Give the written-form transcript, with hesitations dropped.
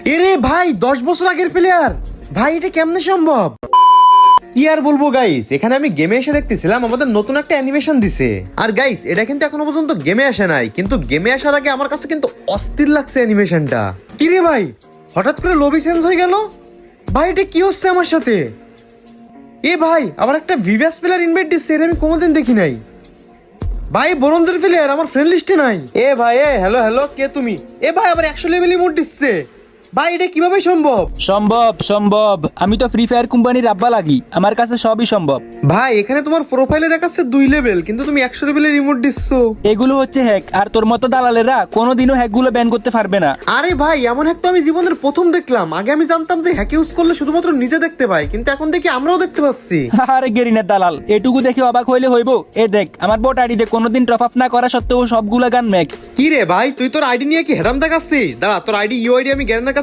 এরে ভাই 10 বছর আগের প্লেয়ার, ভাই এটা কেমনে সম্ভব? কি আর বলবো গাইস, এখানে আমি গেমে এসে দেখতেছিলাম আমাদের নতুন একটা অ্যানিমেশন দিছে। আর গাইস এটা কিন্তু এখনো পর্যন্ত গেমে আসে নাই, কিন্তু গেমে আসার আগে আমার কাছে কিন্তু অস্থির লাগছে অ্যানিমেশনটা। কি রে ভাই, হঠাৎ করে লবি চেঞ্জ হয়ে গেল? ভাই এটা কি হচ্ছে আমার সাথে? এ ভাই আবার একটা ভিভাস প্লেয়ার ইনভাইট দিচ্ছে, এর আমি কোনোদিন দেখি নাই। ভাই ব্রোঞ্জের প্লেয়ার আমার ফ্রেন্ড লিস্টে নাই। এ ভাই হ্যালো হ্যালো, কে তুমি? এ ভাই আবার 100 লেভেল ইমোট দিচ্ছে। ভাই এটা কিভাবে সম্ভব? সম্ভব সম্ভব, আমি তো ফ্রি ফায়ার কোম্পানির আব্বা লাগি, আমার কাছে সবই সম্ভব। ভাই এখানে তোমার প্রোফাইলে দেখাচ্ছে 2 লেভেল, কিন্তু তুমি 100 লেভেলের রিমোট দিচ্ছো। এগুলো হচ্ছে হ্যাক, আর তোর মতো দালালেরা কোনোদিনও হ্যাকগুলো ব্যান করতে পারবে না। আরে ভাই এমন হ্যাক তো আমি জীবনের প্রথম দেখলাম। আগে আমি জানতাম যে হ্যাক ইউজ করলে শুধুমাত্র নিজে দেখতে পাই, কিন্তু এখন দেখি আমরাও দেখতে পাচ্ছি। আরে গেরিনের দালাল, এটুকু দেখে অবাক হইলে হইব? এ দেখ আমার বোট আইডিতে কোনোদিন টপ আপ না করা সত্ত্বেও সবগুলা গান ম্যাক্স। কি রে ভাই, তুই তোর আইডি নিয়ে কি হেডাম দেখাচ্ছিস? দাঁড়া, তোর আইডি ইউআইডি আমি গ্যারেনের কাছে